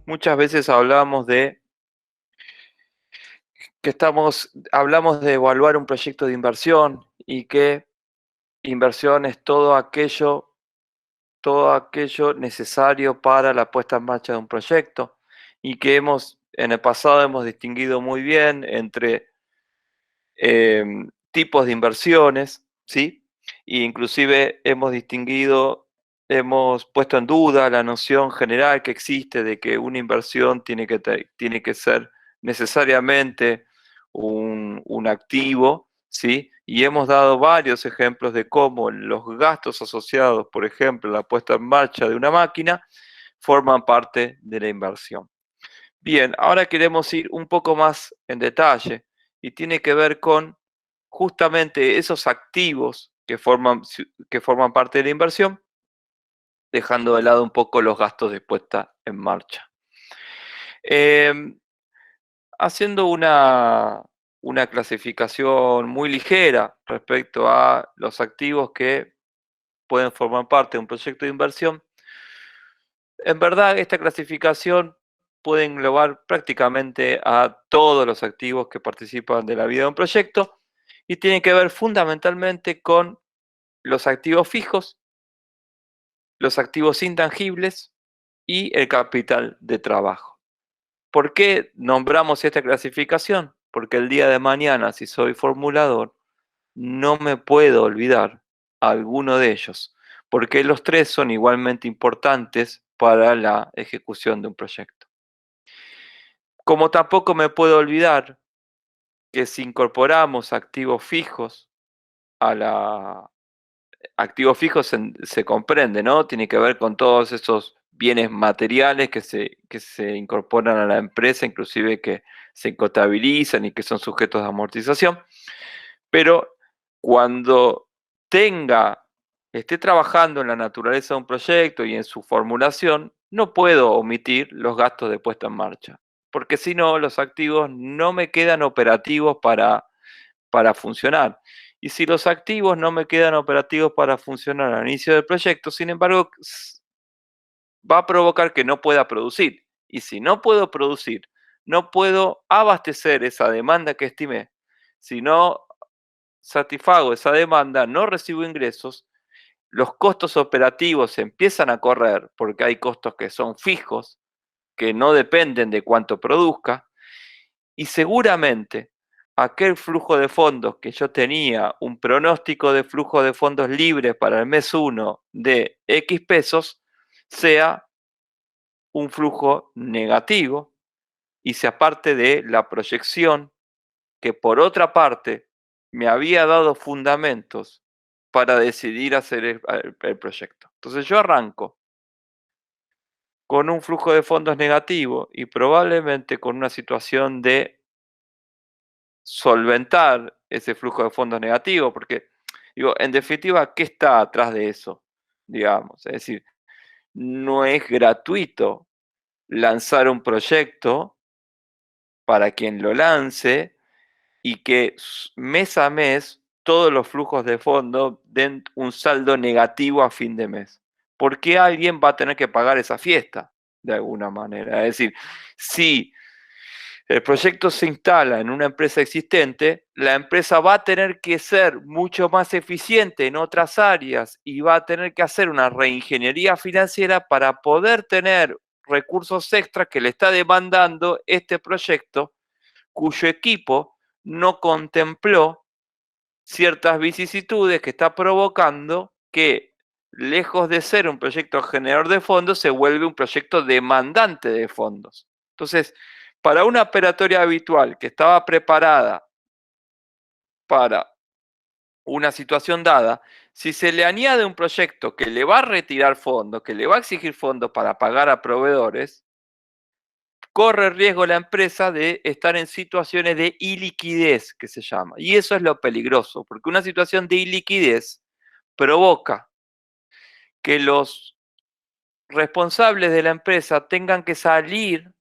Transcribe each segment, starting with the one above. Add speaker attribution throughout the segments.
Speaker 1: Muchas veces hablamos hablamos de evaluar un proyecto de inversión y que inversión es todo aquello necesario para la puesta en marcha de un proyecto y que en el pasado hemos distinguido muy bien entre tipos de inversiones, ¿sí? E inclusive hemos puesto en duda la noción general que existe de que una inversión tiene que ser necesariamente un activo, ¿sí? Y hemos dado varios ejemplos de cómo los gastos asociados, por ejemplo, a la puesta en marcha de una máquina, forman parte de la inversión. Bien, ahora queremos ir un poco más en detalle y tiene que ver con justamente esos activos que forman parte de la inversión, dejando de lado un poco los gastos de puesta en marcha. Em, Haciendo una clasificación muy ligera respecto a los activos que pueden formar parte de un proyecto de inversión, en verdad esta clasificación puede englobar prácticamente a todos los activos que participan de la vida de un proyecto y tiene que ver fundamentalmente con los activos fijos, los activos intangibles y el capital de trabajo. ¿Por qué nombramos esta clasificación? Porque el día de mañana, si soy formulador, no me puedo olvidar alguno de ellos, porque los tres son igualmente importantes para la ejecución de un proyecto. Como tampoco me puedo olvidar que si incorporamos activos fijos a la, activos fijos se comprende, ¿no? Tiene que ver con todos esos bienes materiales que se incorporan a la empresa, inclusive que se contabilizan y que son sujetos de amortización. Pero cuando esté trabajando en la naturaleza de un proyecto y en su formulación, no puedo omitir los gastos de puesta en marcha, porque si no, los activos no me quedan operativos para funcionar. Y si los activos no me quedan operativos para funcionar al inicio del proyecto, sin embargo, va a provocar que no pueda producir. Y si no puedo producir, no puedo abastecer esa demanda que estimé. Si no satisfago esa demanda, no recibo ingresos, los costos operativos empiezan a correr porque hay costos que son fijos, que no dependen de cuánto produzca, y seguramente aquel flujo de fondos que yo tenía, un pronóstico de flujo de fondos libres para el mes 1 de X pesos, sea un flujo negativo y sea parte de la proyección que por otra parte me había dado fundamentos para decidir hacer el proyecto. Entonces yo arranco con un flujo de fondos negativo y probablemente con una situación de solventar ese flujo de fondos negativo, porque digo, en definitiva, ¿qué está atrás de eso? Digamos, es decir, no es gratuito lanzar un proyecto para quien lo lance y que mes a mes todos los flujos de fondo den un saldo negativo a fin de mes. Porque alguien va a tener que pagar esa fiesta de alguna manera. Es decir, si el proyecto se instala en una empresa existente, la empresa va a tener que ser mucho más eficiente en otras áreas y va a tener que hacer una reingeniería financiera para poder tener recursos extras que le está demandando este proyecto, cuyo equipo no contempló ciertas vicisitudes que está provocando que, lejos de ser un proyecto generador de fondos, se vuelve un proyecto demandante de fondos. Entonces, para una operatoria habitual que estaba preparada para una situación dada, si se le añade un proyecto que le va a retirar fondos, que le va a exigir fondos para pagar a proveedores, corre riesgo la empresa de estar en situaciones de iliquidez, que se llama. Y eso es lo peligroso, porque una situación de iliquidez provoca que los responsables de la empresa tengan que salir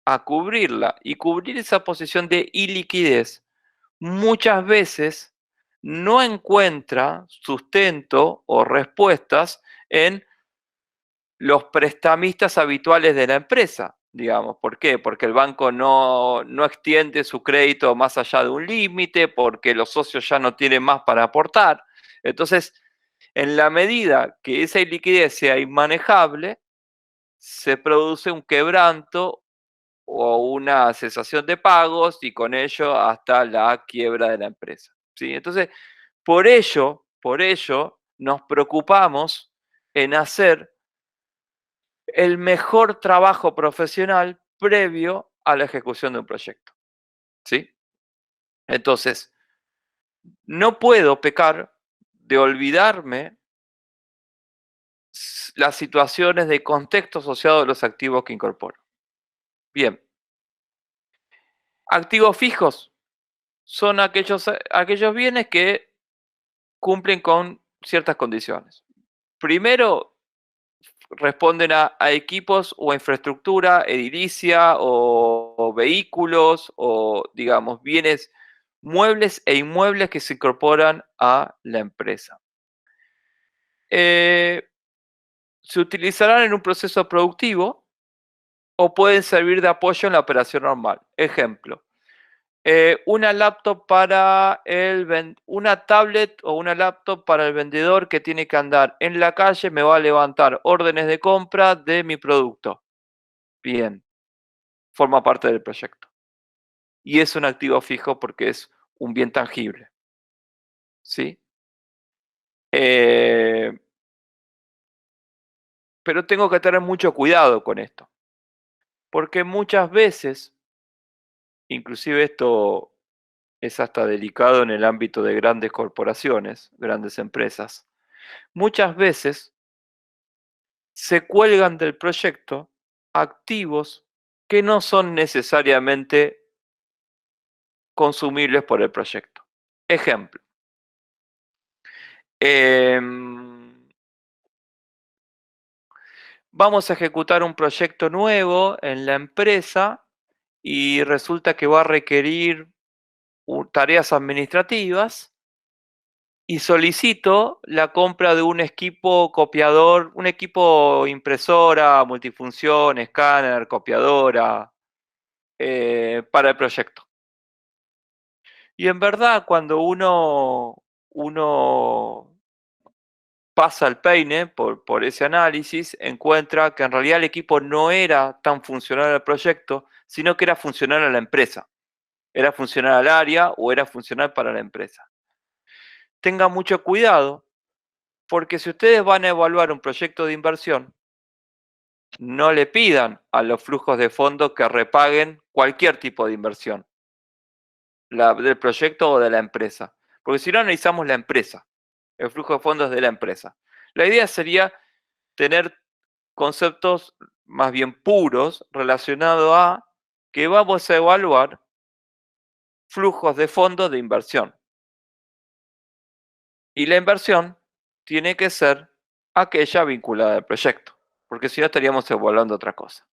Speaker 1: a cubrirla y cubrir esa posición de iliquidez muchas veces no encuentra sustento o respuestas en los prestamistas habituales de la empresa. digamos. ¿Por qué? Porque el banco no extiende su crédito más allá de un límite, porque los socios ya no tienen más para aportar. Entonces, en la medida que esa liquidez sea inmanejable, se produce un quebranto o una cesación de pagos y con ello hasta la quiebra de la empresa, ¿sí? Entonces, por ello nos preocupamos en hacer el mejor trabajo profesional previo a la ejecución de un proyecto, ¿sí? Entonces, no puedo pecar de olvidarme las situaciones de contexto asociado a los activos que incorporo. Bien, activos fijos son aquellos bienes que cumplen con ciertas condiciones. Primero, responden a equipos o a infraestructura edilicia o vehículos o, digamos, bienes muebles e inmuebles que se incorporan a la empresa. Se utilizarán en un proceso productivo o pueden servir de apoyo en la operación normal. Ejemplo, una laptop para una tablet o una laptop para el vendedor que tiene que andar en la calle, me va a levantar órdenes de compra de mi producto. Bien, forma parte del proyecto. Y es un activo fijo porque es un bien tangible, ¿sí? Eh, pero tengo que tener mucho cuidado con esto, porque muchas veces, inclusive esto es hasta delicado en el ámbito de grandes corporaciones, grandes empresas, muchas veces se cuelgan del proyecto activos que no son necesariamente consumibles por el proyecto. Ejemplo, vamos a ejecutar un proyecto nuevo en la empresa y resulta que va a requerir tareas administrativas y solicito la compra de un equipo copiador, un equipo impresora, multifunción, escáner, copiadora, para el proyecto. Y en verdad, cuando uno pasa el peine por ese análisis, encuentra que en realidad el equipo no era tan funcional al proyecto, sino que era funcional a la empresa. Era funcional al área o era funcional para la empresa. Tenga mucho cuidado, porque si ustedes van a evaluar un proyecto de inversión, no le pidan a los flujos de fondos que repaguen cualquier tipo de inversión, del proyecto o de la empresa, porque si no analizamos la empresa, el flujo de fondos de la empresa. La idea sería tener conceptos más bien puros relacionados a que vamos a evaluar flujos de fondos de inversión. Y la inversión tiene que ser aquella vinculada al proyecto, porque si no estaríamos evaluando otra cosa.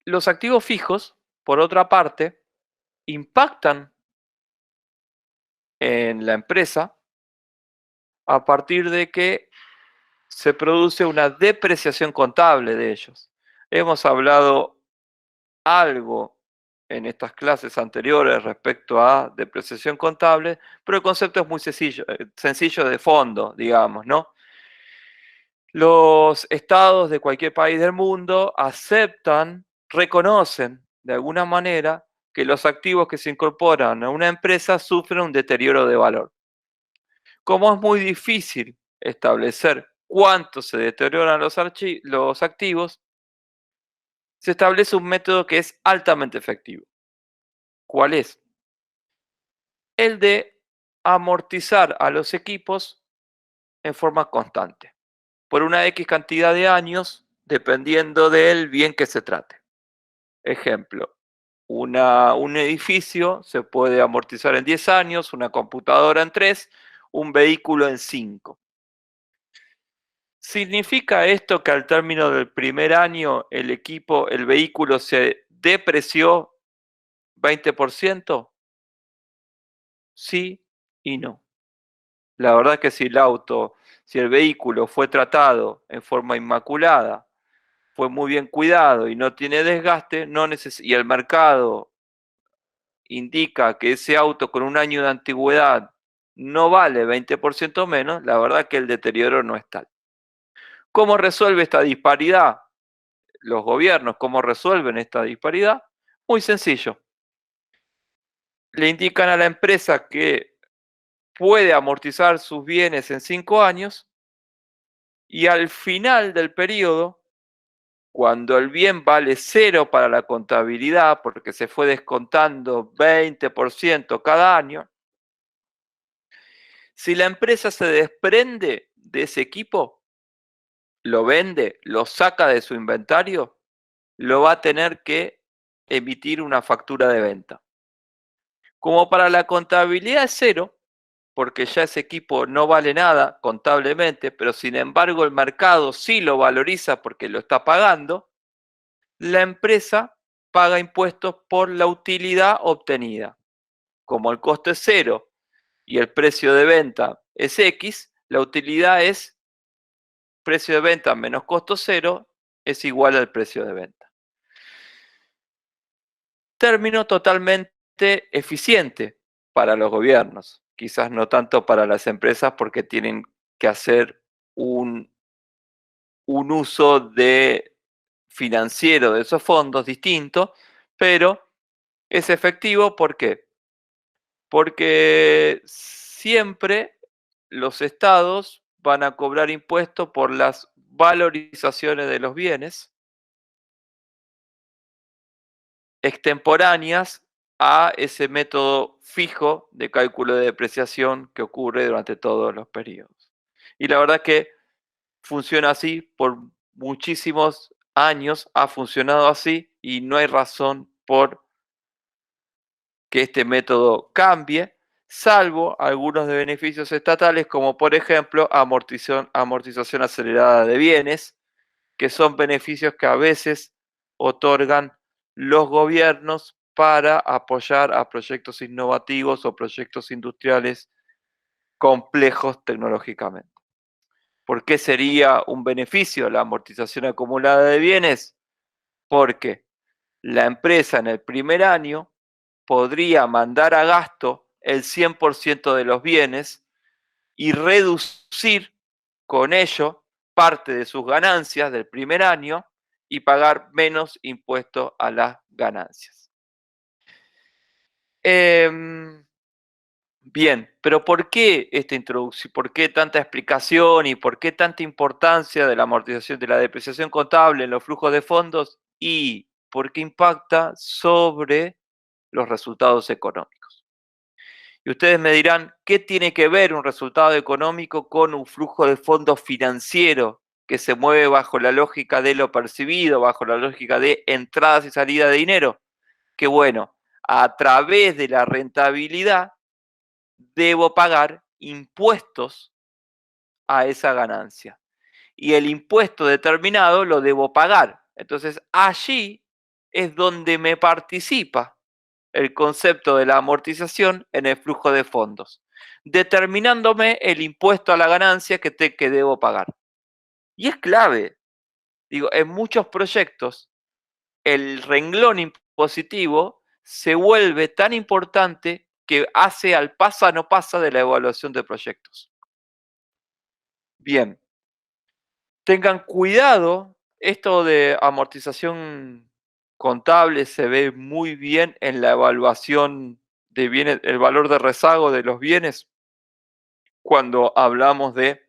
Speaker 1: Los activos fijos, por otra parte, impactan en la empresa a partir de que se produce una depreciación contable de ellos. Hemos hablado algo en estas clases anteriores respecto a depreciación contable, pero el concepto es muy sencillo de fondo, digamos, ¿no? Los estados de cualquier país del mundo aceptan, reconocen de alguna manera que los activos que se incorporan a una empresa sufren un deterioro de valor. Como es muy difícil establecer cuánto se deterioran los activos, se establece un método que es altamente efectivo. ¿Cuál es? El de amortizar a los equipos en forma constante, por una X cantidad de años, dependiendo del bien que se trate. Ejemplo, un edificio se puede amortizar en 10 años, una computadora en 3, un vehículo en 5. ¿Significa esto que al término del primer año el vehículo se depreció 20%? Sí y no. La verdad que si el vehículo fue tratado en forma inmaculada, fue muy bien cuidado y no tiene desgaste, y el mercado indica que ese auto con un año de antigüedad no vale 20% menos, la verdad que el deterioro no es tal. ¿Cómo resuelve esta disparidad? Los gobiernos, ¿cómo resuelven esta disparidad? Muy sencillo. Le indican a la empresa que puede amortizar sus bienes en 5 años y al final del periodo, cuando el bien vale cero para la contabilidad, porque se fue descontando 20% cada año, si la empresa se desprende de ese equipo, lo vende, lo saca de su inventario, lo va a tener que emitir una factura de venta. Como para la contabilidad es cero, porque ya ese equipo no vale nada contablemente, pero sin embargo el mercado sí lo valoriza porque lo está pagando, la empresa paga impuestos por la utilidad obtenida. Como el costo es cero y el precio de venta es X, la utilidad es precio de venta menos costo cero es igual al precio de venta. Término totalmente eficiente para los gobiernos, quizás no tanto para las empresas porque tienen que hacer un uso financiero de esos fondos distinto, pero es efectivo. ¿Por qué? Porque siempre los estados van a cobrar impuestos por las valorizaciones de los bienes extemporáneas a ese método fijo de cálculo de depreciación que ocurre durante todos los periodos. Y la verdad que funciona así por muchísimos años, ha funcionado así y no hay razón por que este método cambie, salvo algunos de beneficios estatales, como por ejemplo amortización acelerada de bienes, que son beneficios que a veces otorgan los gobiernos para apoyar a proyectos innovativos o proyectos industriales complejos tecnológicamente. ¿Por qué sería un beneficio la amortización acumulada de bienes? Porque la empresa en el primer año podría mandar a gasto el 100% de los bienes y reducir con ello parte de sus ganancias del primer año y pagar menos impuesto a las ganancias. Bien, pero ¿por qué esta introducción? ¿Por qué tanta explicación y por qué tanta importancia de la amortización, de la depreciación contable en los flujos de fondos y por qué impacta sobre los resultados económicos? Y ustedes me dirán, ¿qué tiene que ver un resultado económico con un flujo de fondos financiero que se mueve bajo la lógica de lo percibido, bajo la lógica de entradas y salidas de dinero? Que bueno, a través de la rentabilidad debo pagar impuestos a esa ganancia. Y el impuesto determinado lo debo pagar. Entonces allí es donde me participa el concepto de la amortización en el flujo de fondos, determinándome el impuesto a la ganancia que debo pagar. Y es clave. Digo, en muchos proyectos el renglón impositivo se vuelve tan importante que hace al pasa no pasa de la evaluación de proyectos. Bien, tengan cuidado, esto de amortización contable se ve muy bien en la evaluación de bienes, el valor de rezago de los bienes, cuando hablamos de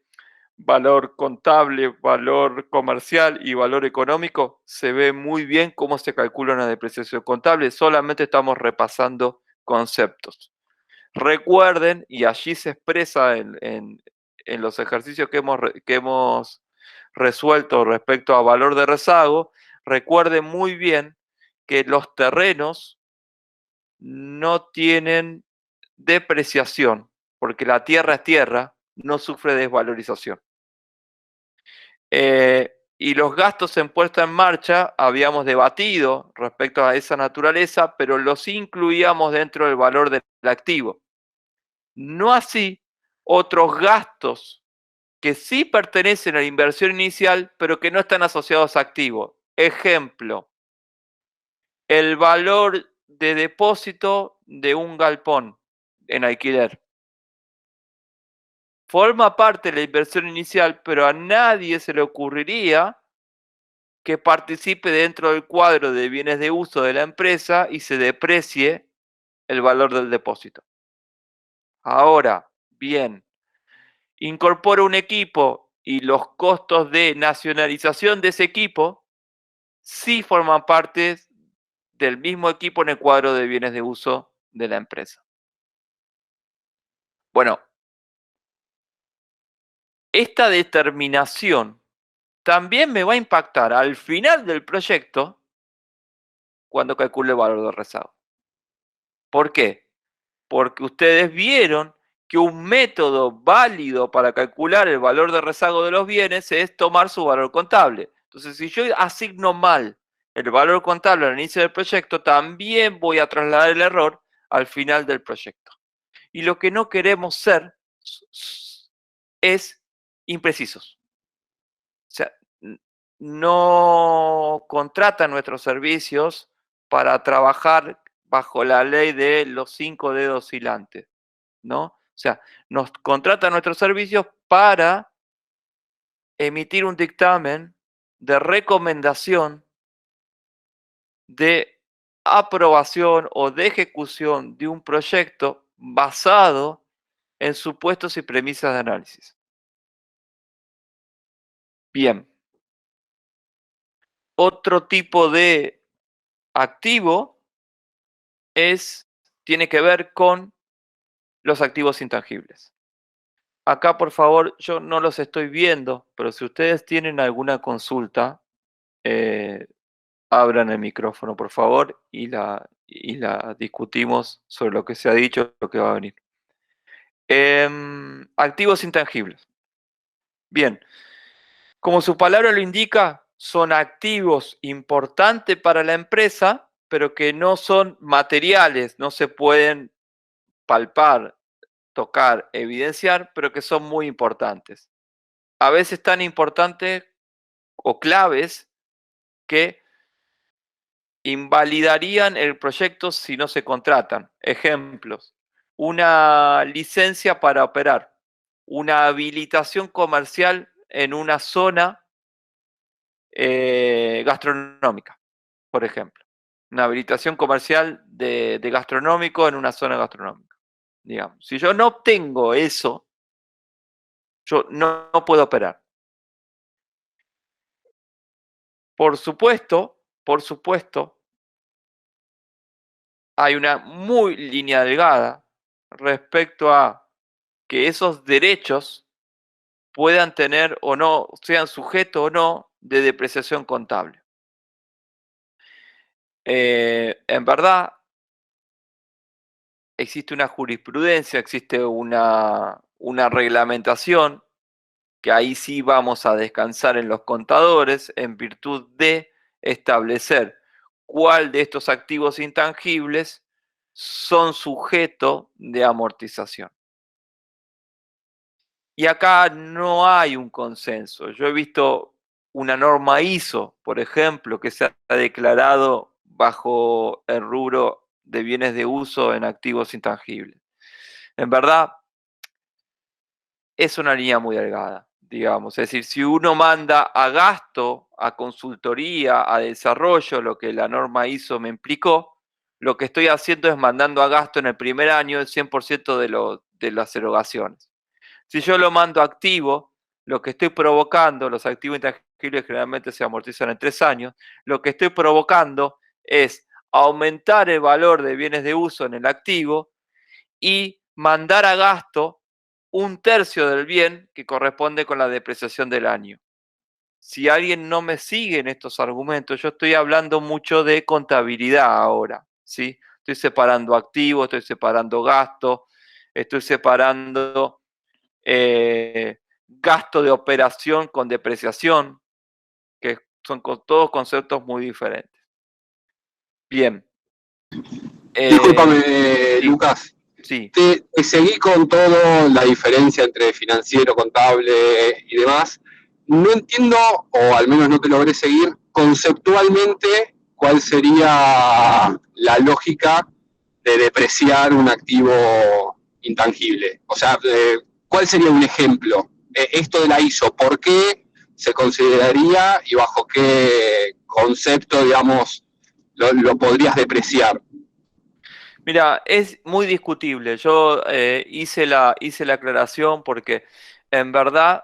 Speaker 1: valor contable, valor comercial y valor económico, se ve muy bien cómo se calcula una depreciación contable, solamente estamos repasando conceptos. Recuerden, y allí se expresa en los ejercicios que hemos resuelto respecto a valor de rezago, recuerden muy bien que los terrenos no tienen depreciación, porque la tierra es tierra, no sufre desvalorización. Y los gastos en puesta en marcha habíamos debatido respecto a esa naturaleza, pero los incluíamos dentro del valor del activo. No así otros gastos que sí pertenecen a la inversión inicial, pero que no están asociados a activos. Ejemplo, el valor de depósito de un galpón en alquiler. Forma parte de la inversión inicial, pero a nadie se le ocurriría que participe dentro del cuadro de bienes de uso de la empresa y se deprecie el valor del depósito. Ahora, bien, incorpora un equipo y los costos de nacionalización de ese equipo sí forman parte del mismo equipo en el cuadro de bienes de uso de la empresa. Bueno, esta determinación también me va a impactar al final del proyecto cuando calcule el valor del rezago. ¿Por qué? Porque ustedes vieron que un método válido para calcular el valor de rezago de los bienes es tomar su valor contable. Entonces, si yo asigno mal el valor contable al inicio del proyecto, también voy a trasladar el error al final del proyecto. Y lo que no queremos ser es imprecisos. O sea, no contratan nuestros servicios para trabajar bajo la ley de los 5 dedos oscilantes, ¿no? O sea, nos contratan nuestros servicios para emitir un dictamen de recomendación de aprobación o de ejecución de un proyecto basado en supuestos y premisas de análisis. Bien. Otro tipo de activo tiene que ver con los activos intangibles. Acá, por favor, yo no los estoy viendo, pero si ustedes tienen alguna consulta, abran el micrófono, por favor, y la discutimos sobre lo que se ha dicho, lo que va a venir. Activos intangibles. Bien, como su palabra lo indica, son activos importantes para la empresa, pero que no son materiales, no se pueden palpar, tocar, evidenciar, pero que son muy importantes. A veces tan importantes o claves que invalidarían el proyecto si no se contratan. Ejemplos, una licencia para operar, una habilitación comercial en una zona gastronómica, por ejemplo. Una habilitación comercial de gastronómico en una zona gastronómica. Digamos. Si yo no obtengo eso, yo no puedo operar. Por supuesto, hay una muy línea delgada respecto a que esos derechos puedan tener o no, sean sujetos o no de depreciación contable. En verdad, existe una jurisprudencia, existe una reglamentación, que ahí sí vamos a descansar en los contadores en virtud de establecer cuál de estos activos intangibles son sujeto de amortización. Y acá no hay un consenso. Yo he visto una norma ISO, por ejemplo, que se ha declarado bajo el rubro de bienes de uso en activos intangibles. En verdad, es una línea muy delgada, digamos. Es decir, si uno manda a gasto, a consultoría, a desarrollo, lo que la norma ISO me implicó, lo que estoy haciendo es mandando a gasto en el primer año el 100% de las erogaciones. Si yo lo mando activo, lo que estoy provocando, los activos intangibles generalmente se amortizan en 3 años, lo que estoy provocando es aumentar el valor de bienes de uso en el activo y mandar a gasto 1/3 del bien que corresponde con la depreciación del año. Si alguien no me sigue en estos argumentos, yo estoy hablando mucho de contabilidad ahora, ¿sí? Estoy separando activos, estoy separando gastos, estoy separando gasto de operación con depreciación, que son todos conceptos muy diferentes. Bien.
Speaker 2: Discúlpame,
Speaker 1: Sí.
Speaker 2: Lucas.
Speaker 1: Sí.
Speaker 2: Te seguí con todo la diferencia entre financiero, contable y demás. No entiendo, o al menos no te logré seguir, conceptualmente cuál sería la lógica de depreciar un activo intangible. O sea, ¿cuál sería un ejemplo? Esto de la ISO, ¿por qué se consideraría y bajo qué concepto, digamos, lo podrías depreciar?
Speaker 1: Mira, es muy discutible. Yo hice la aclaración porque en verdad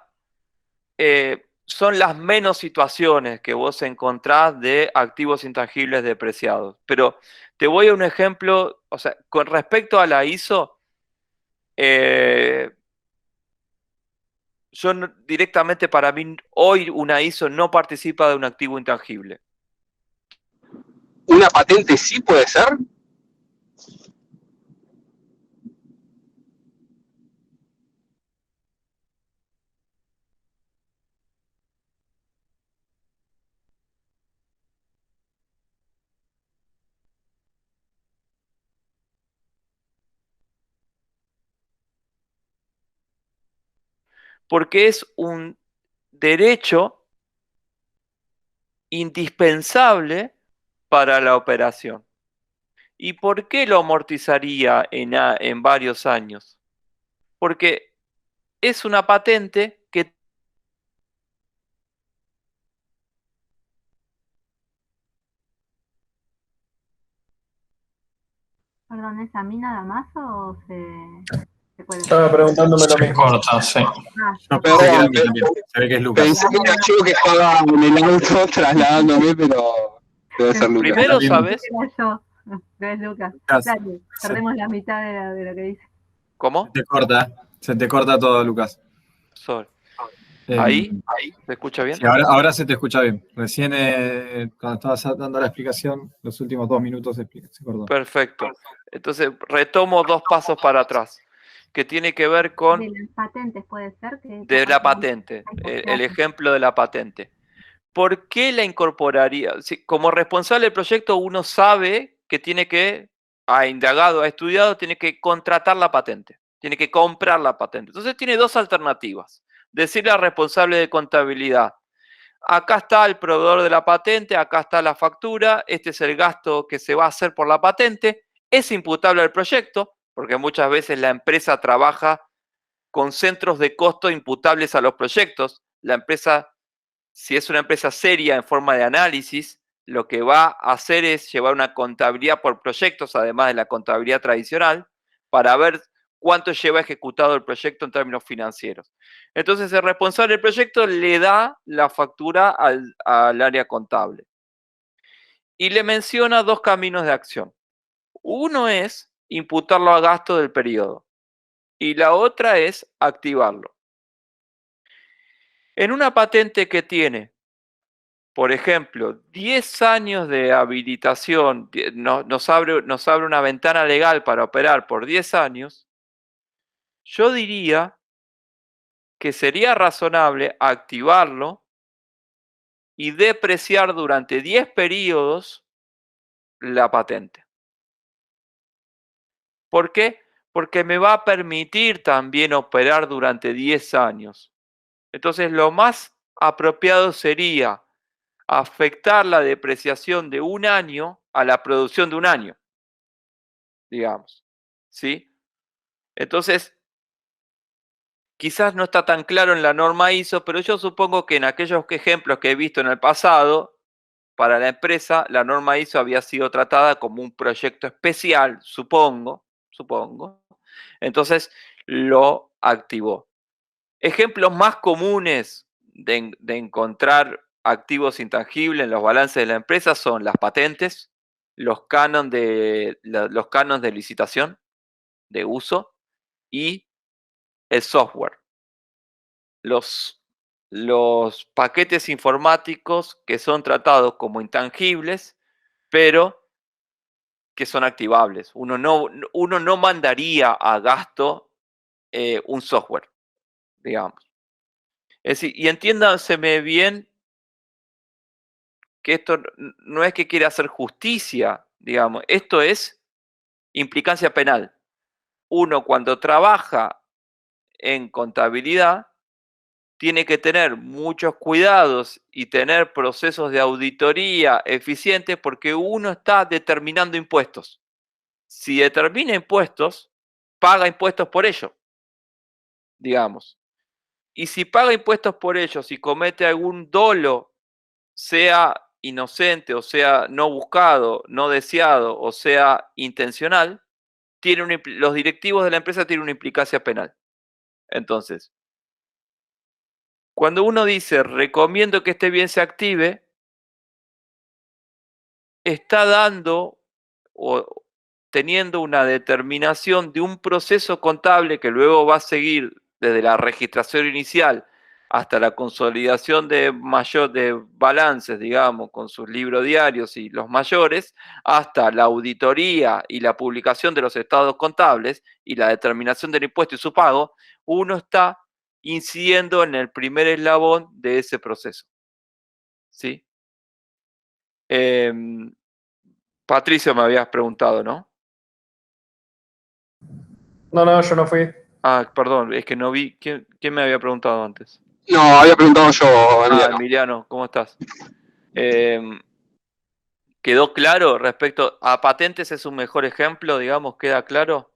Speaker 1: son las menos situaciones que vos encontrás de activos intangibles depreciados. Pero te voy a un ejemplo, o sea, con respecto a la ISO, eh, directamente para mí, hoy una ISO no participa de un activo intangible.
Speaker 2: ¿Una patente sí puede ser?
Speaker 1: Porque es un derecho indispensable para la operación. ¿Y por qué lo amortizaría en varios años? Porque es una patente que...
Speaker 3: Perdón, ¿es a mí nada más o se puede?
Speaker 4: Estaba preguntándome lo
Speaker 5: Se
Speaker 4: mismo.
Speaker 5: corta, sí.
Speaker 4: Yo
Speaker 2: Perdón,
Speaker 4: pensé que era a mí también. Se ve que es Lucas.
Speaker 2: pensé que era yo que estaba en el auto trasladándome, pero debe ser Lucas.
Speaker 1: Primero,
Speaker 4: Está bien.
Speaker 1: ¿sabes?
Speaker 3: Era yo, no es Lucas.
Speaker 4: Lucas,
Speaker 3: Dale, perdemos la mitad de lo que dice.
Speaker 1: ¿Cómo?
Speaker 4: Se te corta todo, Lucas.
Speaker 1: Sorry.
Speaker 4: Eh,
Speaker 1: ¿Ahí? ¿Se escucha bien?
Speaker 4: Sí, ahora se te escucha bien. Recién, cuando estabas dando la explicación, los últimos 2 minutos se cortó.
Speaker 1: Perfecto. Entonces, retomo 2 pasos para atrás, que tiene que ver con
Speaker 3: De las patentes puede ser que...
Speaker 1: de la patente, el ejemplo de la patente. ¿Por qué la incorporaría? Como responsable del proyecto, uno sabe que tiene que, ha indagado, ha estudiado, tiene que contratar la patente, tiene que comprar la patente. Entonces tiene 2 alternativas. Decirle al responsable de contabilidad: acá está el proveedor de la patente, acá está la factura, este es el gasto que se va a hacer por la patente, es imputable al proyecto, porque muchas veces la empresa trabaja con centros de costo imputables a los proyectos. La empresa, si es una empresa seria en forma de análisis, lo que va a hacer es llevar una contabilidad por proyectos, además de la contabilidad tradicional, para ver cuánto lleva ejecutado el proyecto en términos financieros. Entonces, el responsable del proyecto le da la factura al área contable y le menciona 2 caminos de acción. Uno es imputarlo a gasto del periodo y la otra es activarlo. En una patente que tiene, por ejemplo, 10 años de habilitación, nos abre una ventana legal para operar por 10 años, yo diría que sería razonable activarlo y depreciar durante 10 periodos la patente. ¿Por qué? Porque me va a permitir también operar durante 10 años. Entonces, lo más apropiado sería afectar la depreciación de un año a la producción de un año, digamos. ¿Sí? Entonces, quizás no está tan claro en la norma ISO, pero yo supongo que en aquellos ejemplos que he visto en el pasado, para la empresa, la norma ISO había sido tratada como un proyecto especial, supongo. Entonces, lo activó. Ejemplos más comunes de encontrar activos intangibles en los balances de la empresa son las patentes, los cánones de licitación, de uso, y el software. Los paquetes informáticos que son tratados como intangibles, pero que son activables. Uno no mandaría a gasto un software, digamos. Es decir, y entiéndanseme bien que esto no es que quiera hacer justicia, digamos, esto es implicancia penal. uno cuando trabaja en contabilidad tiene que tener muchos cuidados y tener procesos de auditoría eficientes porque uno está determinando impuestos. Si determina impuestos, paga impuestos por ello, digamos. Y si paga impuestos por ello, si comete algún dolo, sea inocente, o sea no buscado, no deseado, o sea intencional, los directivos de la empresa tienen una implicancia penal. Entonces, cuando uno dice recomiendo que este bien se active, está dando o teniendo una determinación de un proceso contable que luego va a seguir desde la registración inicial hasta la consolidación de balances, digamos, con sus libros diarios y los mayores, hasta la auditoría y la publicación de los estados contables y la determinación del impuesto y su pago, uno está incidiendo en el primer eslabón de ese proceso. ¿Sí? Patricio me habías preguntado, ¿no?
Speaker 5: No, yo no fui.
Speaker 1: Ah, perdón, es que no vi. ¿Quién me había preguntado antes?
Speaker 2: No, había preguntado yo, Emiliano.
Speaker 1: Emiliano, ¿cómo estás? ¿Quedó claro respecto a patentes? ¿Es un mejor ejemplo, digamos? ¿Queda claro?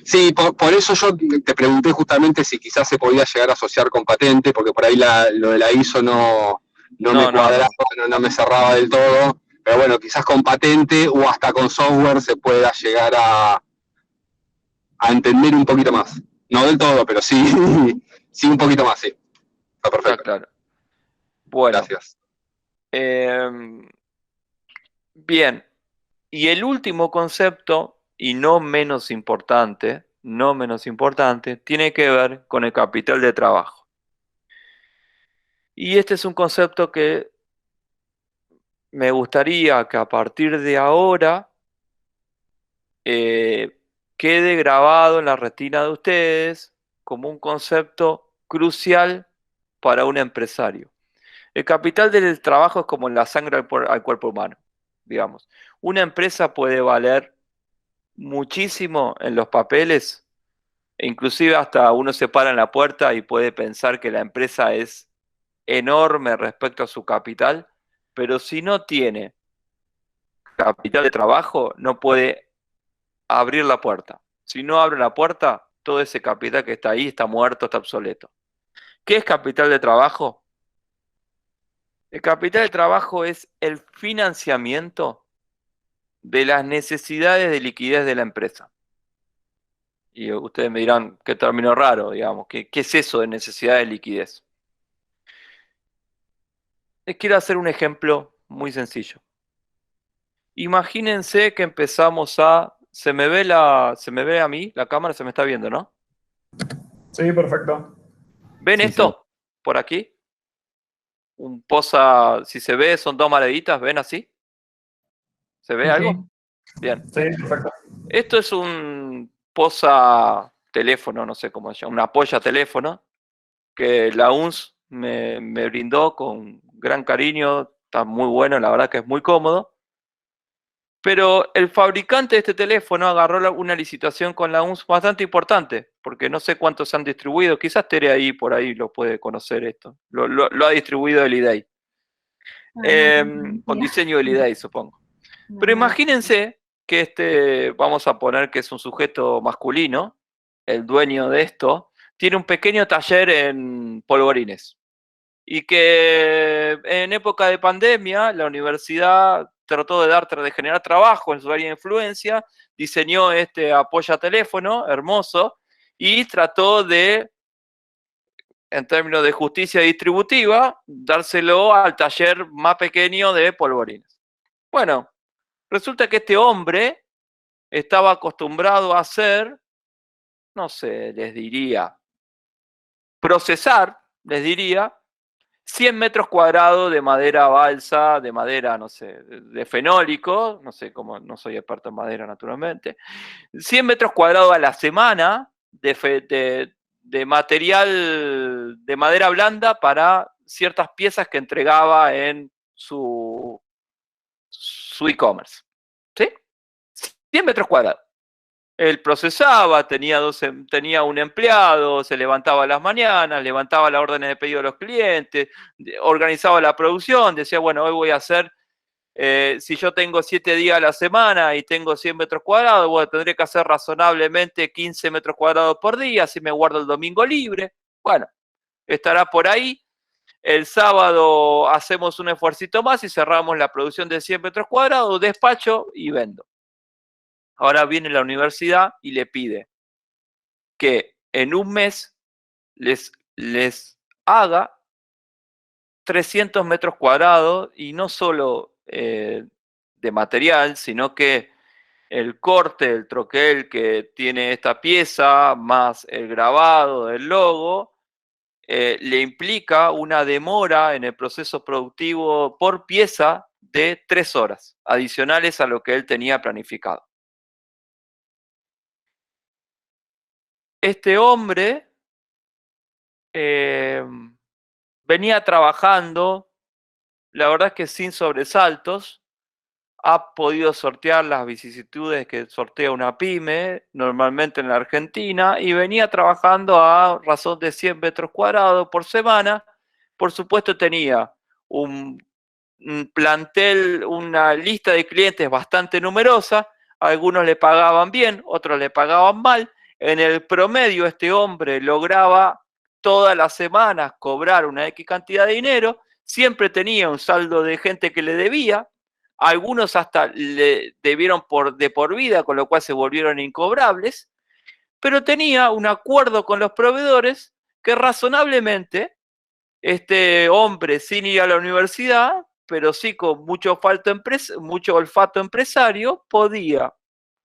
Speaker 2: Sí, por eso yo te pregunté justamente si quizás se podía llegar a asociar con patente, porque por ahí lo de la ISO no me cuadraba, no me cerraba del todo. Pero bueno, quizás con patente o hasta con software se pueda llegar a entender un poquito más. No del todo, pero sí, sí un poquito más, sí. Está perfecto.
Speaker 1: Está claro. Bueno.
Speaker 2: Gracias.
Speaker 1: Bien. Y el último concepto, y no menos importante, tiene que ver con el capital de trabajo. Y este es un concepto que me gustaría que a partir de ahora quede grabado en la retina de ustedes como un concepto crucial para un empresario. El capital del trabajo es como la sangre al cuerpo humano, digamos. Una empresa puede valer muchísimo en los papeles, e inclusive hasta uno se para en la puerta y puede pensar que la empresa es enorme respecto a su capital, pero si no tiene capital de trabajo, no puede abrir la puerta. Si no abre la puerta, todo ese capital que está ahí está muerto, está obsoleto. ¿Qué es capital de trabajo? El capital de trabajo es el financiamiento de las necesidades de liquidez de la empresa. Y ustedes me dirán, qué término raro, digamos, ¿qué es eso de necesidad de liquidez? Les quiero hacer un ejemplo muy sencillo. Imagínense que empezamos a... ¿Se me ve a mí? La cámara se me está viendo, ¿no?
Speaker 5: Sí, perfecto.
Speaker 1: ¿Ven
Speaker 4: Sí,
Speaker 1: esto? Por aquí. Un posa, si se ve, son dos moneditas, ¿ven así? ¿Se ve algo? Bien.
Speaker 5: Sí, perfecto.
Speaker 1: Esto es un posa teléfono, no sé cómo se llama, un apoya teléfono que la UNS me brindó con gran cariño, está muy bueno, la verdad que es muy cómodo. Pero el fabricante de este teléfono agarró una licitación con la UNS bastante importante, porque no sé cuántos se han distribuido, quizás Tere ahí por ahí lo puede conocer esto, lo ha distribuido el IDEI, con diseño del IDEI supongo. Pero imagínense que vamos a poner que es un sujeto masculino, el dueño de esto, tiene un pequeño taller en polvorines. Y que en época de pandemia la universidad trató de generar trabajo en su área de influencia, diseñó este apoya teléfono hermoso y trató de, en términos de justicia distributiva, dárselo al taller más pequeño de polvorines. Bueno, resulta que este hombre estaba acostumbrado a hacer, no sé, procesar, 100 metros cuadrados de madera balsa, de madera, no sé, de fenólico, no sé cómo, no soy experto en madera naturalmente, 100 metros cuadrados a la semana de material de madera blanda para ciertas piezas que entregaba en su e-commerce. ¿Sí? 100 metros cuadrados. Él procesaba, tenía un empleado, se levantaba a las mañanas, levantaba las órdenes de pedido de los clientes, organizaba la producción, decía, bueno, hoy voy a hacer, si yo tengo 7 días a la semana y tengo 100 metros cuadrados, bueno, tendré que hacer razonablemente 15 metros cuadrados por día, así me guardo el domingo libre. Bueno, estará por ahí. El sábado hacemos un esfuercito más y cerramos la producción de 100 metros cuadrados, despacho y vendo. Ahora viene la universidad y le pide que en un mes les haga 300 metros cuadrados y no solo de material, sino que el corte, el troquel que tiene esta pieza, más el grabado del logo, le implica una demora en el proceso productivo por pieza de 3 horas, adicionales a lo que él tenía planificado. Este hombre venía trabajando, la verdad es que sin sobresaltos, ha podido sortear las vicisitudes que sortea una pyme, normalmente en la Argentina, y venía trabajando a razón de 100 metros cuadrados por semana. Por supuesto tenía un plantel, una lista de clientes bastante numerosa, algunos le pagaban bien, otros le pagaban mal. En el promedio este hombre lograba todas las semanas cobrar una X cantidad de dinero, siempre tenía un saldo de gente que le debía, algunos hasta le debieron de por vida, con lo cual se volvieron incobrables, pero tenía un acuerdo con los proveedores que razonablemente este hombre, sin ir a la universidad, pero sí con mucho olfato empresario, podía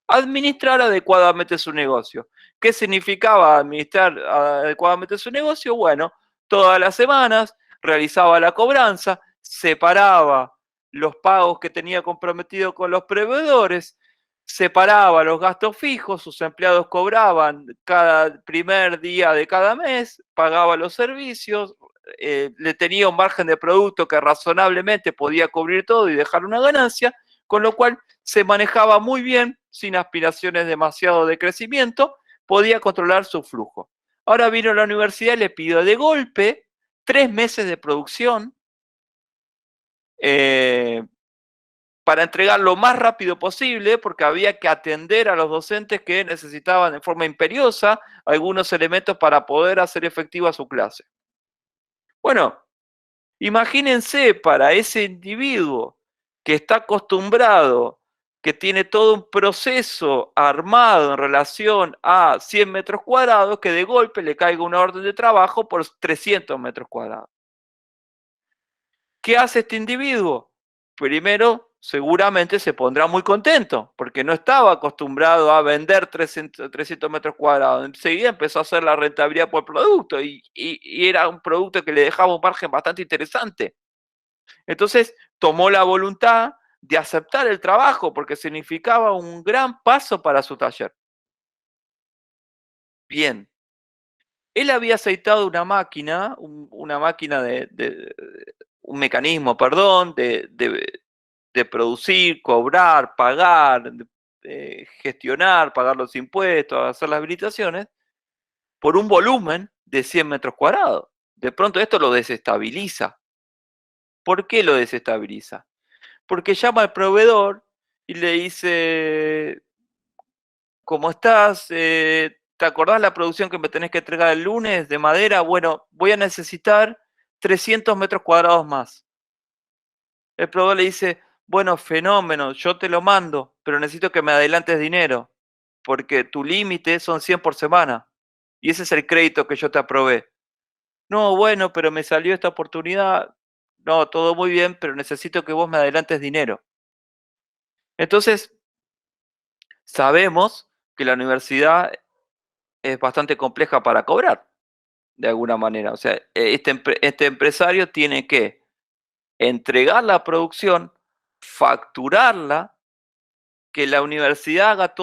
Speaker 1: administrar adecuadamente su negocio. ¿Qué significaba administrar adecuadamente su negocio? Bueno, todas las semanas realizaba la cobranza, separaba los pagos que tenía comprometido con los proveedores, separaba los gastos fijos, sus empleados cobraban cada primer día de cada mes, pagaba los servicios, le tenía un margen de producto que razonablemente podía cubrir todo y dejar una ganancia, con lo cual se manejaba muy bien, sin aspiraciones demasiado de crecimiento, podía controlar su flujo. Ahora vino a la universidad y le pidió de golpe 3 meses de producción para entregar lo más rápido posible, porque había que atender a los docentes que necesitaban de forma imperiosa algunos elementos para poder hacer efectiva su clase. Bueno, imagínense para ese individuo que está acostumbrado, que tiene todo un proceso armado en relación a 100 metros cuadrados, que de golpe le caiga una orden de trabajo por 300 metros cuadrados. ¿Qué hace este individuo? Primero, seguramente se pondrá muy contento, porque no estaba acostumbrado a vender 300 metros cuadrados. Enseguida empezó a hacer la rentabilidad por producto y era un producto que le dejaba un margen bastante interesante. Entonces, tomó la voluntad de aceptar el trabajo porque significaba un gran paso para su taller. Bien. Él había aceitado una máquina, un mecanismo, perdón, de producir, cobrar, pagar, gestionar, pagar los impuestos, hacer las habilitaciones, por un volumen de 100 metros cuadrados. De pronto esto lo desestabiliza. ¿Por qué lo desestabiliza? Porque llama al proveedor y le dice, ¿cómo estás? ¿Te acordás la producción que me tenés que entregar el lunes de madera? Bueno, voy a necesitar 300 metros cuadrados más. El proveedor le dice, bueno, fenómeno, yo te lo mando, pero necesito que me adelantes dinero, porque tu límite son 100 por semana, y ese es el crédito que yo te aprobé. No, bueno, pero me salió esta oportunidad. No, todo muy bien, pero necesito que vos me adelantes dinero. Entonces, sabemos que la universidad es bastante compleja para cobrar, de alguna manera. O sea, este empresario tiene que entregar la producción, facturarla, que la universidad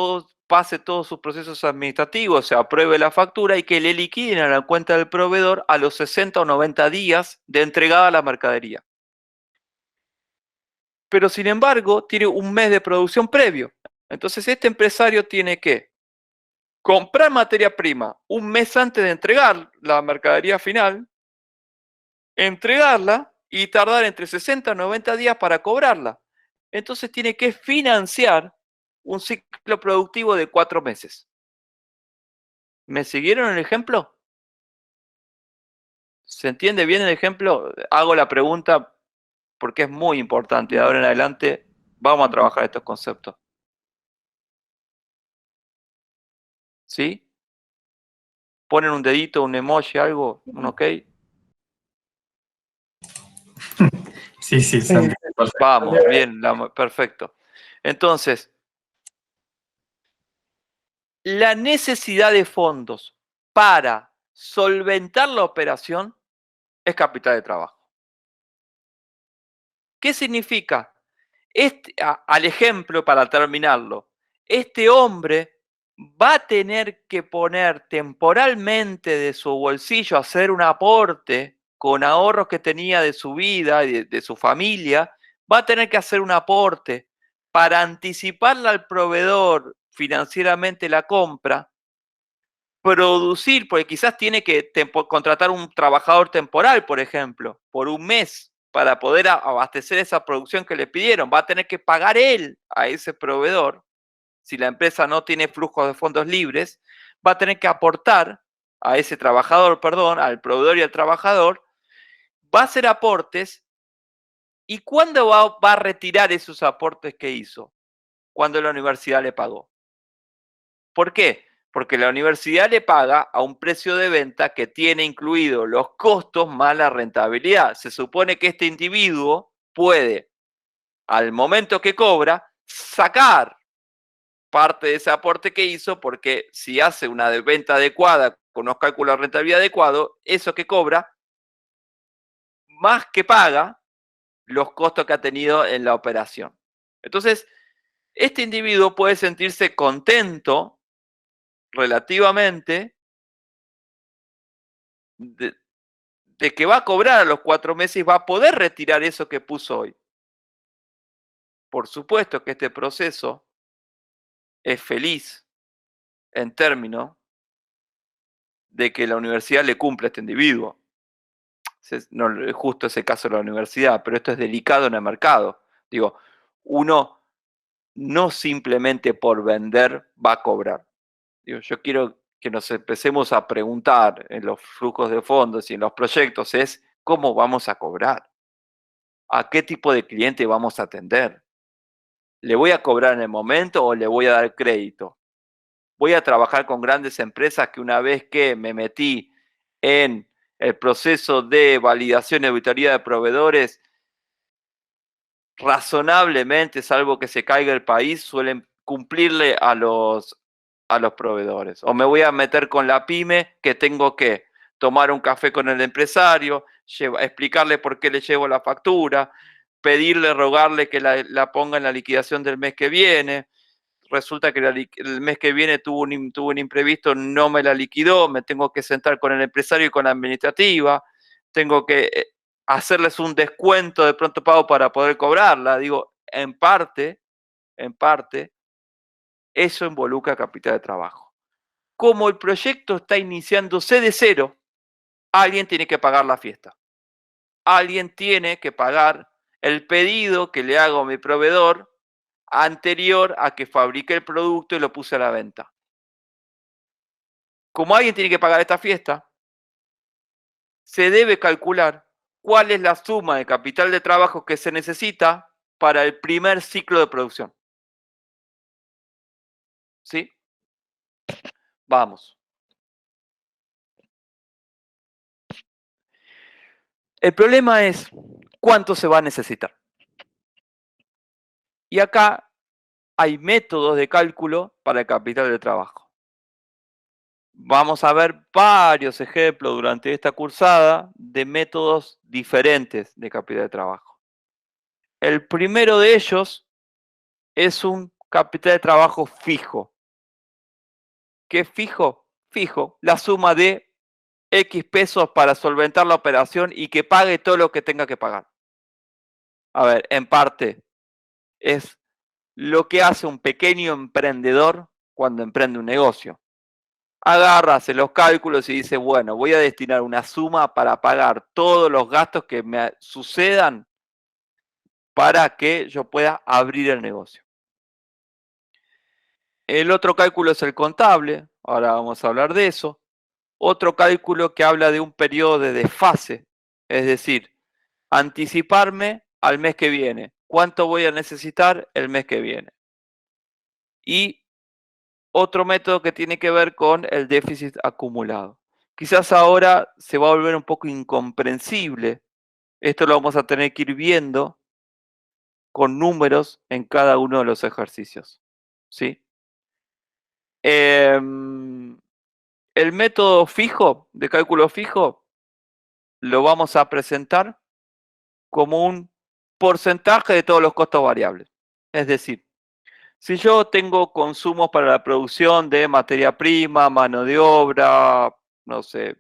Speaker 1: pase todos sus procesos administrativos, se apruebe la factura y que le liquiden a la cuenta del proveedor a los 60 o 90 días de entregada la mercadería. Pero sin embargo, tiene un mes de producción previo. Entonces este empresario tiene que comprar materia prima un mes antes de entregar la mercadería final, entregarla y tardar entre 60 y 90 días para cobrarla. Entonces tiene que financiar un ciclo productivo de 4 meses. ¿Me siguieron el ejemplo? ¿Se entiende bien el ejemplo? Hago la pregunta porque es muy importante. De ahora en adelante vamos a trabajar estos conceptos. ¿Sí? ¿Ponen un dedito, un emoji, algo? ¿Un ok?
Speaker 6: Sí, Santi, perfecto.
Speaker 1: Vamos, bien, perfecto. Entonces, la necesidad de fondos para solventar la operación es capital de trabajo. ¿Qué significa? Al ejemplo, para terminarlo, este hombre va a tener que poner temporalmente de su bolsillo, hacer un aporte con ahorros que tenía de su vida y de su familia, va a tener que hacer un aporte para anticiparle al proveedor financieramente la compra, producir, porque quizás tiene que contratar un trabajador temporal, por ejemplo, por un mes, para poder abastecer esa producción que le pidieron. Va a tener que pagar él a ese proveedor. Si la empresa no tiene flujos de fondos libres, va a tener que aportar a ese trabajador, perdón, al proveedor y al trabajador, va a hacer aportes. ¿Y cuándo va a retirar esos aportes que hizo? Cuando la universidad le pagó. ¿Por qué? Porque la universidad le paga a un precio de venta que tiene incluidos los costos más la rentabilidad. Se supone que este individuo puede, al momento que cobra, sacar parte de ese aporte que hizo, porque si hace una venta adecuada, con unos cálculos de rentabilidad adecuados, eso que cobra, más que paga los costos que ha tenido en la operación. Entonces, este individuo puede sentirse contento relativamente de que va a cobrar a los 4 meses y va a poder retirar eso que puso hoy. Por supuesto que este proceso es feliz en términos de que la universidad le cumple a este individuo. No es justo ese caso de la universidad, pero esto es delicado en el mercado. Digo, uno no simplemente por vender va a cobrar. Digo, yo quiero que nos empecemos a preguntar en los flujos de fondos y en los proyectos es cómo vamos a cobrar. ¿A qué tipo de cliente vamos a atender? ¿Le voy a cobrar en el momento o le voy a dar crédito? Voy a trabajar con grandes empresas que una vez que me metí en el proceso de validación y auditoría de proveedores, razonablemente, salvo que se caiga el país, suelen cumplirle a los proveedores. O me voy a meter con la pyme que tengo que tomar un café con el empresario, explicarle por qué le llevo la factura, pedirle, rogarle que la ponga en la liquidación del mes que viene. Resulta que el mes que viene tuvo un imprevisto, no me la liquidó, me tengo que sentar con el empresario y con la administrativa, tengo que hacerles un descuento de pronto pago para poder cobrarla. Digo, en parte, eso involucra capital de trabajo. Como el proyecto está iniciándose de cero, alguien tiene que pagar la fiesta. Alguien tiene que pagar el pedido que le hago a mi proveedor anterior a que fabrique el producto y lo puse a la venta. Como alguien tiene que pagar esta fiesta, se debe calcular cuál es la suma de capital de trabajo que se necesita para el primer ciclo de producción. ¿Sí? Vamos. El problema es cuánto se va a necesitar. Y acá hay métodos de cálculo para el capital de trabajo. Vamos a ver varios ejemplos durante esta cursada de métodos diferentes de capital de trabajo. El primero de ellos es un capital de trabajo fijo. ¿Qué es fijo? Fijo, la suma de X pesos para solventar la operación y que pague todo lo que tenga que pagar. A ver, en parte, es lo que hace un pequeño emprendedor cuando emprende un negocio. agarra, hace los cálculos y dice, bueno, voy a destinar una suma para pagar todos los gastos que me sucedan para que yo pueda abrir el negocio. El otro cálculo es el contable, ahora vamos a hablar de eso. Otro cálculo que habla de un periodo de desfase, es decir, anticiparme al mes que viene. ¿Cuánto voy a necesitar el mes que viene? Y otro método que tiene que ver con el déficit acumulado. Quizás ahora se va a volver un poco incomprensible. Esto lo vamos a tener que ir viendo con números en cada uno de los ejercicios. ¿Sí? El método fijo, de cálculo fijo, lo vamos a presentar como un porcentaje de todos los costos variables. Es decir, si yo tengo consumos para la producción de materia prima, mano de obra, no sé,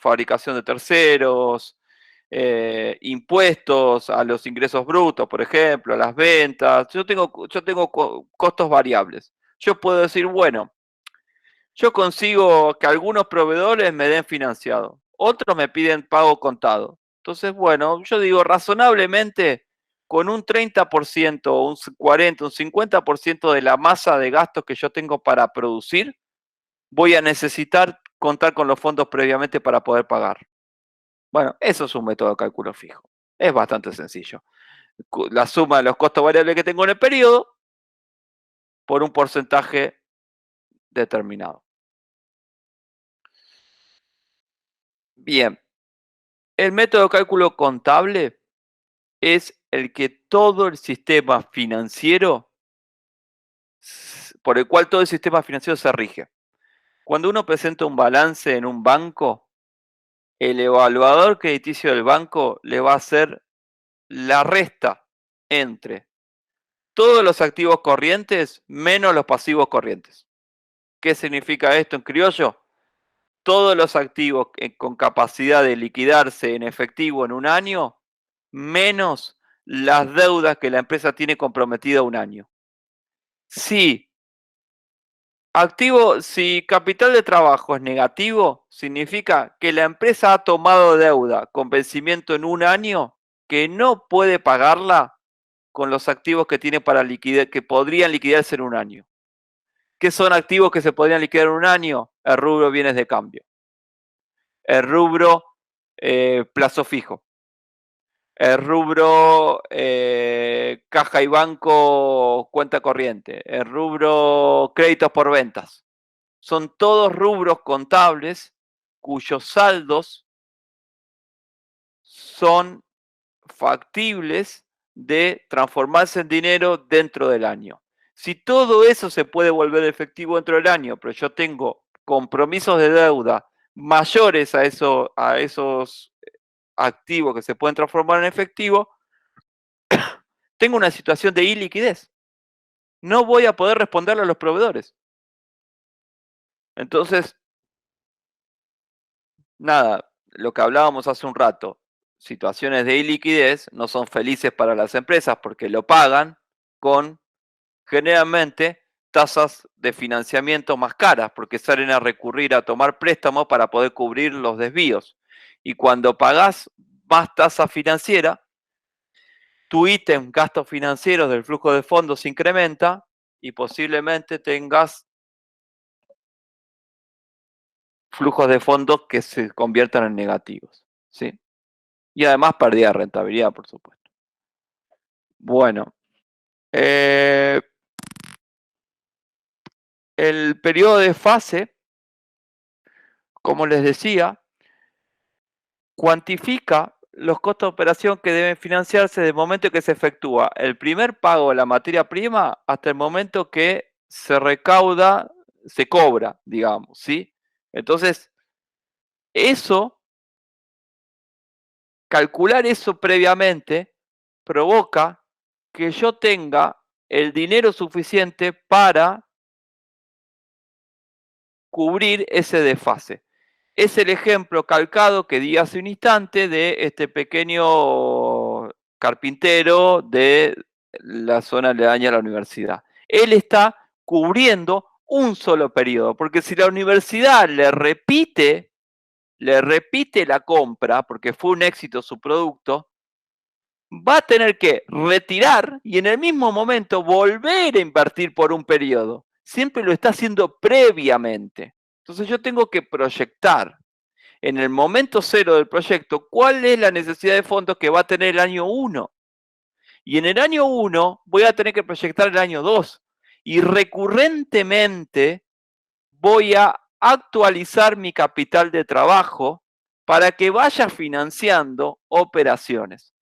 Speaker 1: fabricación de terceros, impuestos a los ingresos brutos, por ejemplo, a las ventas, yo tengo costos variables. Yo puedo decir, bueno, yo consigo que algunos proveedores me den financiado, otros me piden pago contado. Entonces, bueno, yo digo razonablemente con un 30%, un 40%, un 50% de la masa de gastos que yo tengo para producir, voy a necesitar contar con los fondos previamente para poder pagar. Bueno, eso es un método de cálculo fijo. Es bastante sencillo. La suma de los costos variables que tengo en el periodo por un porcentaje determinado. Bien, el método de cálculo contable es el que todo el sistema financiero, por el cual todo el sistema financiero se rige. Cuando uno presenta un balance en un banco, el evaluador crediticio del banco le va a hacer la resta entre todos los activos corrientes menos los pasivos corrientes. ¿Qué significa esto en criollo? Todos los activos con capacidad de liquidarse en efectivo en un año, menos las deudas que la empresa tiene comprometida un año. Si capital de trabajo es negativo, significa que la empresa ha tomado deuda con vencimiento en un año que no puede pagarla con los activos que tiene para liquidar, que podrían liquidarse en un año. ¿Qué son activos que se podrían liquidar en un año? El rubro bienes de cambio. El rubro plazo fijo. El rubro caja y banco cuenta corriente. El rubro créditos por ventas. Son todos rubros contables cuyos saldos son factibles de transformarse en dinero dentro del año. Si todo eso se puede volver efectivo dentro del año, pero yo tengo compromisos de deuda mayores a esos activos que se pueden transformar en efectivo, tengo una situación de iliquidez. No voy a poder responderle a los proveedores. Entonces, nada, lo que hablábamos hace un rato, situaciones de iliquidez no son felices para las empresas porque lo pagan con generalmente tasas de financiamiento más caras porque salen a recurrir a tomar préstamos para poder cubrir los desvíos. Y cuando pagás más tasa financiera, tu ítem gastos financieros del flujo de fondos se incrementa y posiblemente tengas flujos de fondos que se conviertan en negativos, ¿sí? Y además pérdida de rentabilidad, por supuesto. Bueno, el periodo de fase, como les decía, cuantifica los costos de operación que deben financiarse desde el momento que se efectúa el primer pago de la materia prima hasta el momento que se recauda, se cobra, digamos, ¿sí? Entonces, calcular eso previamente provoca que yo tenga el dinero suficiente para cubrir ese desfase. Es el ejemplo calcado que di hace un instante de este pequeño carpintero de la zona aledaña a la universidad. Él está cubriendo un solo periodo, porque si la universidad le repite la compra, porque fue un éxito su producto, va a tener que retirar y en el mismo momento volver a invertir por un periodo. Siempre lo está haciendo previamente. Entonces yo tengo que proyectar en el momento cero del proyecto cuál es la necesidad de fondos que va a tener el año 1. Y en el año 1 voy a tener que proyectar el año 2. Y recurrentemente voy a actualizar mi capital de trabajo para que vaya financiando operaciones.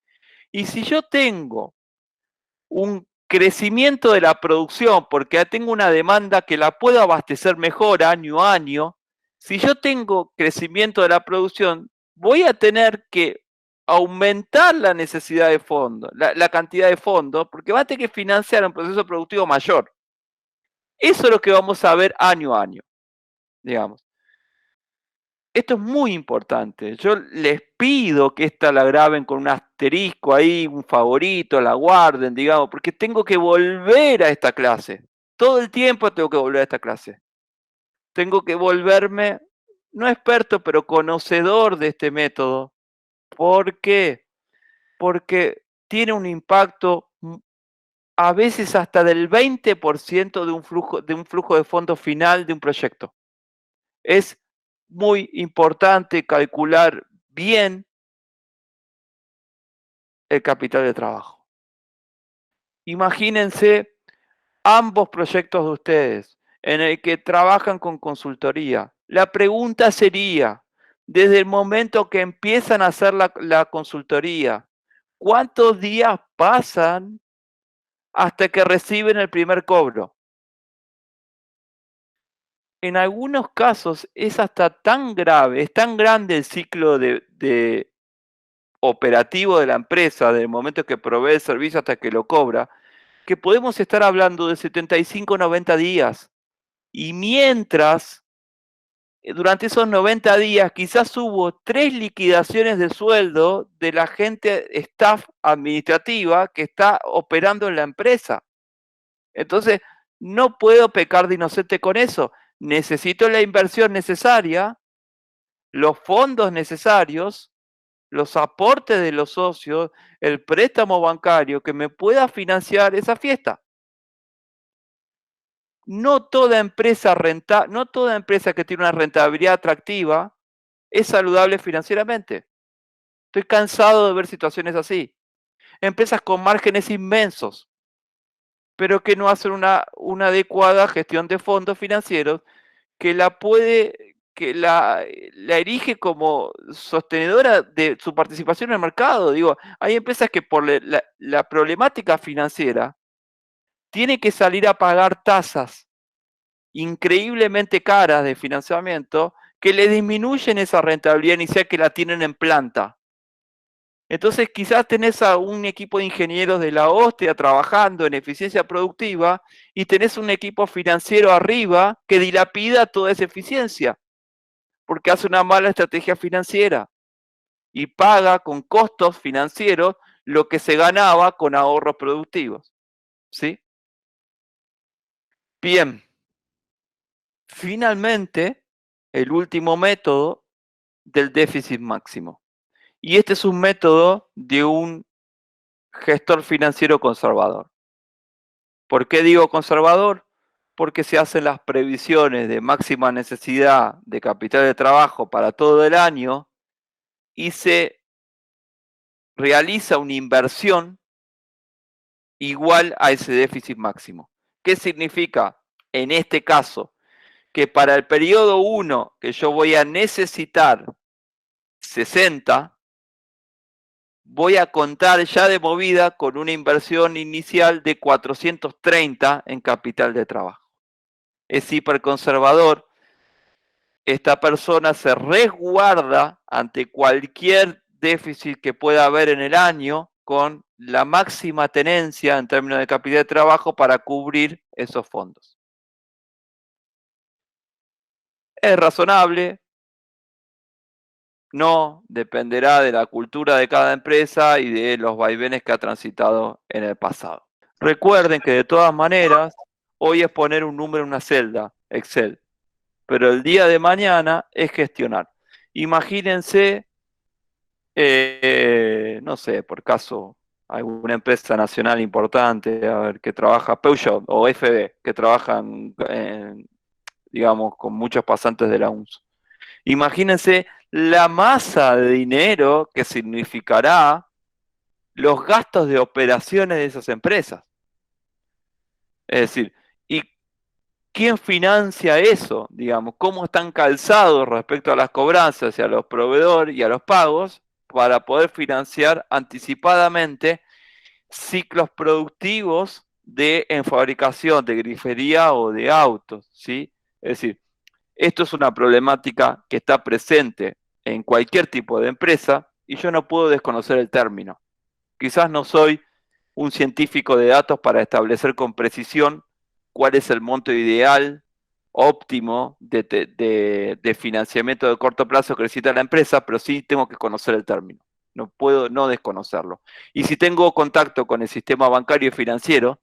Speaker 1: Y si yo tengo un crecimiento de la producción, porque tengo una demanda que la puedo abastecer mejor año a año, si yo tengo crecimiento de la producción, voy a tener que aumentar la necesidad de fondos, la cantidad de fondos, porque va a tener que financiar un proceso productivo mayor. Eso es lo que vamos a ver año a año, digamos. Esto es muy importante. Yo les pido que esta la graben con un asterisco ahí, un favorito, la guarden, digamos, porque tengo que volver a esta clase. Todo el tiempo tengo que volver a esta clase. Tengo que volverme, no experto, pero conocedor de este método. ¿Por qué? Porque tiene un impacto a veces hasta del 20% de un flujo de fondos final de un proyecto. Es muy importante calcular bien el capital de trabajo. Imagínense ambos proyectos de ustedes en el que trabajan con consultoría. La pregunta sería, desde el momento que empiezan a hacer la consultoría, ¿cuántos días pasan hasta que reciben el primer cobro? En algunos casos es hasta tan grave, es tan grande el ciclo de operativo de la empresa, del momento que provee el servicio hasta que lo cobra, que podemos estar hablando de 75 o 90 días. Y mientras, durante esos 90 días, quizás hubo 3 liquidaciones de sueldo de la gente, staff administrativa que está operando en la empresa. Entonces, no puedo pecar de inocente con eso. Necesito la inversión necesaria, los fondos necesarios, los aportes de los socios, el préstamo bancario que me pueda financiar esa fiesta. No toda empresa que tiene una rentabilidad atractiva es saludable financieramente. Estoy cansado de ver situaciones así. Empresas con márgenes inmensos, pero que no hacen una adecuada gestión de fondos financieros que la erige como sostenedora de su participación en el mercado. Digo, hay empresas que por la problemática financiera tienen que salir a pagar tasas increíblemente caras de financiamiento que le disminuyen esa rentabilidad inicial que la tienen en planta. Entonces quizás tenés a un equipo de ingenieros de la hostia trabajando en eficiencia productiva y tenés un equipo financiero arriba que dilapida toda esa eficiencia porque hace una mala estrategia financiera y paga con costos financieros lo que se ganaba con ahorros productivos. ¿Sí? Bien. Finalmente, el último método del déficit máximo. Y este es un método de un gestor financiero conservador. ¿Por qué digo conservador? Porque se hacen las previsiones de máxima necesidad de capital de trabajo para todo el año y se realiza una inversión igual a ese déficit máximo. ¿Qué significa? En este caso, que para el periodo 1 que yo voy a necesitar 60, voy a contar ya de movida con una inversión inicial de 430 en capital de trabajo. Es hiperconservador. Esta persona se resguarda ante cualquier déficit que pueda haber en el año con la máxima tenencia en términos de capital de trabajo para cubrir esos fondos. Es razonable, no dependerá de la cultura de cada empresa y de los vaivenes que ha transitado en el pasado. Recuerden que de todas maneras, hoy es poner un número en una celda. Excel. Pero el día de mañana es gestionar. Imagínense, no sé, por caso, alguna empresa nacional importante, a ver, que trabaja, Peugeot o FB, que trabajan, digamos, con muchos pasantes de la UNS. Imagínense la masa de dinero que significará los gastos de operaciones de esas empresas. Es decir, ¿y quién financia eso? Digamos, ¿cómo están calzados respecto a las cobranzas y a los proveedores y a los pagos para poder financiar anticipadamente ciclos productivos en fabricación de grifería o de autos, ¿sí? Es decir, esto es una problemática que está presente en cualquier tipo de empresa y yo no puedo desconocer el término. Quizás no soy un científico de datos para establecer con precisión cuál es el monto ideal, óptimo de financiamiento de corto plazo que necesita la empresa, pero sí tengo que conocer el término. No puedo no desconocerlo. Y si tengo contacto con el sistema bancario y financiero,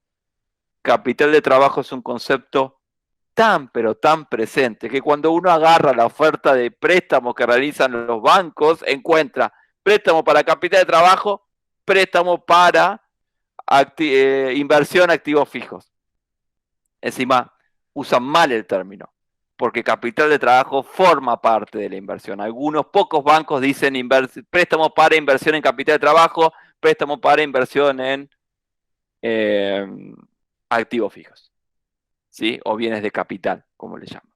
Speaker 1: capital de trabajo es un concepto tan, pero tan presente, que cuando uno agarra la oferta de préstamo que realizan los bancos, encuentra préstamo para capital de trabajo, préstamo para inversión activos fijos. Encima, usan mal el término, porque capital de trabajo forma parte de la inversión. Algunos pocos bancos dicen préstamo para inversión en capital de trabajo, préstamo para inversión en activos fijos, ¿sí? O bienes de capital, como le llaman.